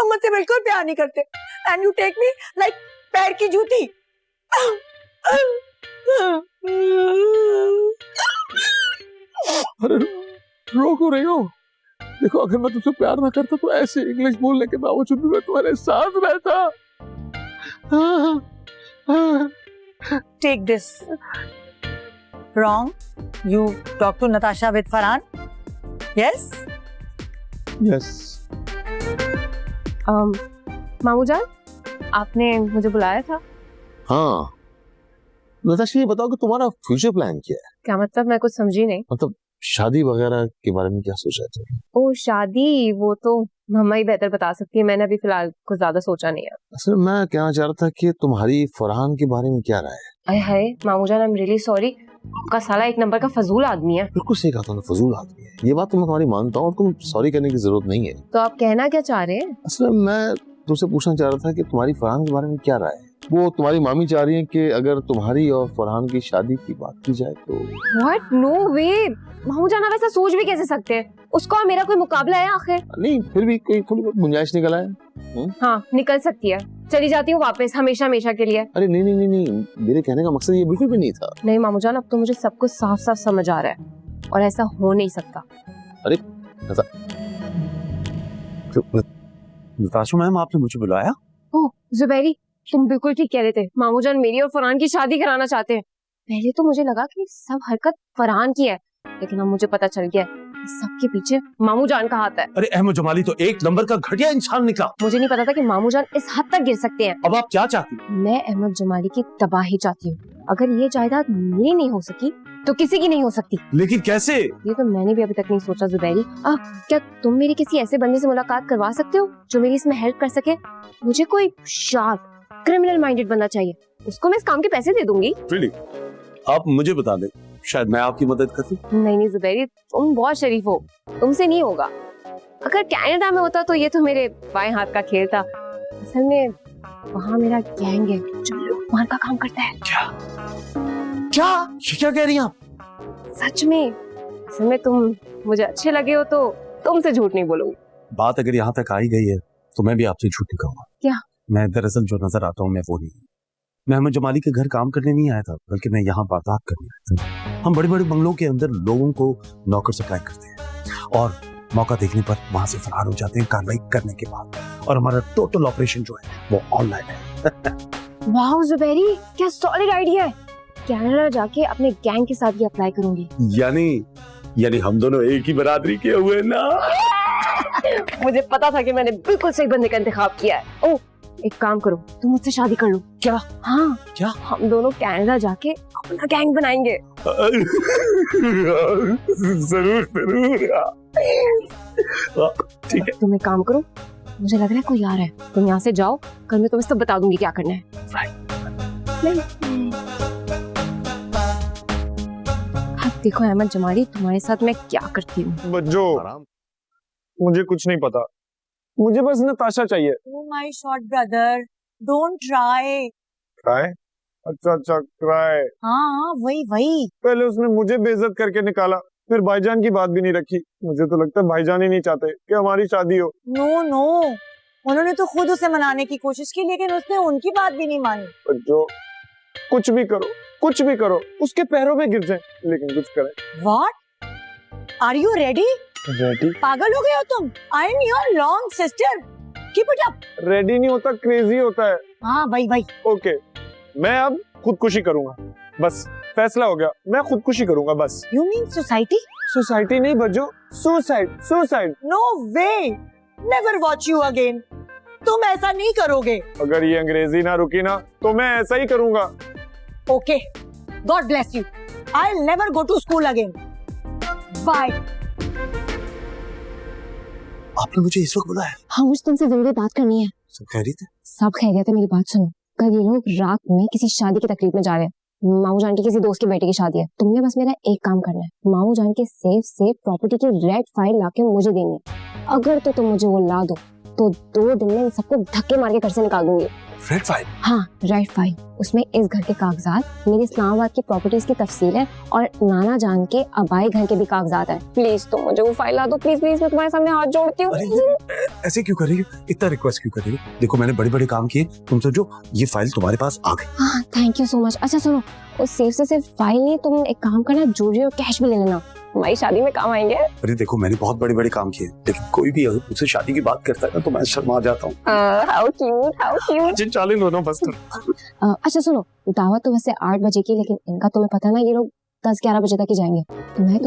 तुम मुझसे बिल्कुल प्यार नहीं करते and you take me like पैर की जूती। अरे रो क्यों रही हो? देखो अगर मैं तुमसे प्यार ना करता तो ऐसे इंग्लिश बोलने के बावजूद भी मैं तुम्हारे साथ रहता। Take this. Wrong. You talk to Natasha with Farhan? Yes? Yes. मामू जान, आपने मुझे बुलाया था? हाँ नताशा, ये बताओ कि तुम्हारा फ्यूचर प्लान क्या है? क्या मतलब? मैं कुछ समझी नहीं। मतलब शादी वगैरह के बारे में क्या सोच रहे थे? ओ शादी, वो तो मम्मा ही बेहतर बता सकती है। मैंने अभी फिलहाल कुछ ज्यादा सोचा नहीं है। असल में मैं कहना चाह रहा था कि तुम्हारी फरहान के बारे में क्या राय है? अरे हाय मामू जान, आई एम रियली सॉरी। आपका साला एक नंबर का फजूल आदमी है। बिल्कुल सही कहा तुमने, फजूल आदमी है। ये बात तो मैं तुम्हारी मानता हूँ और तुम सॉरी करने की जरूरत नहीं है। तो आप कहना क्या चाह रहे हैं? असल में मैं तुमसे पूछना चाह रहा था कि तुम्हारी फरहान के बारे में क्या राय है? वो तुम्हारी मामी चाह रही है कि अगर तुम्हारी और फरहान की शादी की बात की जाए तो। व्हाट? नो वे मामू जान, आप ऐसा सोच भी कैसे सकते हैं? उसका और मेरा कोई मुकाबला है आखिर? नहीं, फिर भी कोई थोड़ी बहुत गुंजाइश निकल आए। हाँ निकल सकती है। चली जाती हूँ वापस, हमेशा हमेशा के लिए। अरे नहीं नहीं नहीं नहीं, मेरे कहने का मकसद ये बिल्कुल भी नहीं था। नहीं मामू जान, अब तो मुझे सब कुछ साफ साफ समझ आ रहा है और ऐसा हो नहीं सकता। अरे नताशा मैम, आपने मुझे बुलाया? ओह जुबैरी, तुम बिल्कुल ठीक कह रहे थे। मामू जान मेरी और फरहान की शादी कराना चाहते हैं। पहले तो मुझे लगा कि सब हरकत फरहान की है, लेकिन अब मुझे पता चल गया सबके पीछे मामू जान का हाथ है। अरे अहमद जमाली तो एक नंबर का घटिया इंसान निकला। मुझे नहीं पता था कि मामू जान इस हद तक गिर सकते हैं। अब आप क्या चाहती? मैं अहमद जमाली की तबाही चाहती हूँ। अगर ये जायदाद मेरी नहीं हो सकी तो किसी की नहीं हो सकती। लेकिन कैसे? ये तो मैंने भी अभी तक नहीं सोचा जुबैरी। क्या तुम मेरी किसी ऐसे बंदे से मुलाकात करवा सकते हो जो मेरी इसमें हेल्प कर सके? मुझे कोई शार्प क्रिमिनल माइंडेड बंदा चाहिए, उसको मैं इस काम के पैसे दे दूंगी। Really? आप मुझे बता दें, शायद मैं आपकी मदद कर दूं। नहीं नहीं जुबैरी, तुम बहुत शरीफ हो, तुमसे नहीं होगा। अगर कनाडा में होता तो ये तो मेरे बाएं हाथ का खेल था। असल में वहाँ मेरा गैंग है जो लूटमार का काम करता है। क्या ये क्या कह रही हैं आप? सच में। असल में तुम मुझे अच्छे लगे हो तो तुमसे झूठ नहीं बोलूंगी। बात अगर यहाँ तक आई गई है तो मैं भी आपसे झूठ नहीं कहूंगा। क्या? मैं दरअसल जो नजर आता हूँ मैं वो नहीं। मैं अहमद जमाली के घर काम करने नहीं आया था, बल्कि मैं यहाँ वारदात करने आया था। हम बड़े बड़े बंगलों के अंदर लोगों को नौकर सप्लाई करते हैं और मौका देखने पर वहां से फरार हो जाते हैं कार्रवाई करने के बाद। और हमारा टोटल ऑपरेशन जो है वो ऑनलाइन है। वाह जुबैरी, क्या सॉलिड आइडिया है। कनाडा जाके अपने गैंग के साथ ही अप्लाई करूंगी। यानी हम दोनों एक ही बरादरी के हुए ना। मुझे पता था कि मैंने बिल्कुल सही बंदे का इंतखाब किया है। ओह एक काम करो, तुम मुझसे शादी कर लो। क्या? हाँ क्या? हम दोनों कनाडा जाके अपना गैंग बनाएंगे। जरूर ठीक है। तुम एक काम करो, मुझे लग रहा है कोई आ रहा है, तुम यहाँ से जाओ, कल मैं तुम्हें सब बता दूंगी क्या करना है। अब देखो अहमद जमाली, तुम्हारे साथ मैं क्या करती हूँ। बच्चों, मुझे कुछ नहीं पता, मुझे बस नताशा चाहिए। Oh my short brother, don't try. Cry? अच्छा क्राई। हाँ वही। पहले उसने मुझे बेइज्जत करके निकाला, फिर भाईजान की बात भी नहीं रखी। मुझे तो लगता है भाईजान ही नहीं चाहते कि हमारी शादी हो। नो, उन्होंने तो खुद उसे मनाने की कोशिश की, लेकिन उसने उनकी बात भी नहीं मानी। बच्चों, कुछ भी करो, उसके पैरों में गिर जाए, लेकिन कुछ करें। What? Are you ready? Ready? पागल हो गए हो तुम? I am your long sister. Keep it up. Ready नहीं होता, क्रेजी होता है। हाँ भाई। ओके, मैं अब खुदकुशी करूंगा, बस फैसला हो गया। मैं खुदकुशी करूंगा बस। You mean society? सोसाइटी नहीं बच्चों, suicide. No way. Never watch you again. तुम ऐसा नहीं करोगे। अगर ये अंग्रेजी ना रुकी ना तो मैं ऐसा ही करूंगा। Okay. God bless you. I'll never go to school again. Bye. आपने मुझे इस वक्त बुलाया? हाँ मुझे तुमसे जरूरी बात करनी है। सब खैरियत है? सब खैरियत है, मेरी बात सुनो। कल ये लोग रात में किसी शादी की तकरीब में जा रहे हैं। मामू जान की किसी दोस्त की बेटे की शादी है। तुमने बस मेरा एक काम करना है, मामू जान के सेफ से प्रॉपर्टी की रेड फाइल लाके मुझे देनी है। अगर तो तुम मुझे वो ला दो तो 2 दिन में इन सबको धक्के मार के घर से निकाल दूंगी। Red file? हाँ, रेड फाइल। उसमें इस घर के कागजात, मेरी इस्लामाबाद की प्रॉपर्टीज की तफसील है और नाना जान के अबाई घर के भी कागजात हैं। प्लीज तुम मुझे वो फाइल ला दो, प्लीज प्लीज, मैं तुम्हारे सामने हाथ जोड़ती हूँ। ऐसे क्यों कर रही हो? इतना रिक्वेस्ट क्यों कर रही हो? देखो मैंने बड़े बड़े काम किए, तुम सोचो ये फाइल तुम्हारे पास आ गई। हाँ, थैंक यू सो मच। अच्छा सुनो, उस सेफ से सिर्फ फाइल नहीं, तुम एक काम करना, ज्वेलरी और कैश भी ले लेना, हमारी शादी में काम आएंगे। अरे देखो मैंने बहुत बड़े बड़े काम किए, लेकिन कोई भी अगर मुझसे शादी की बात करता है ना तो मैं शर्मा जाता हूँ। How cute, how cute. जिन चालीन दोनों बस। अच्छा सुनो, दावत तो वैसे 8 बजे की, लेकिन इनका तुम्हें पता ना, ये लोग 10-11 बजे तक ही जाएंगे, तो मैं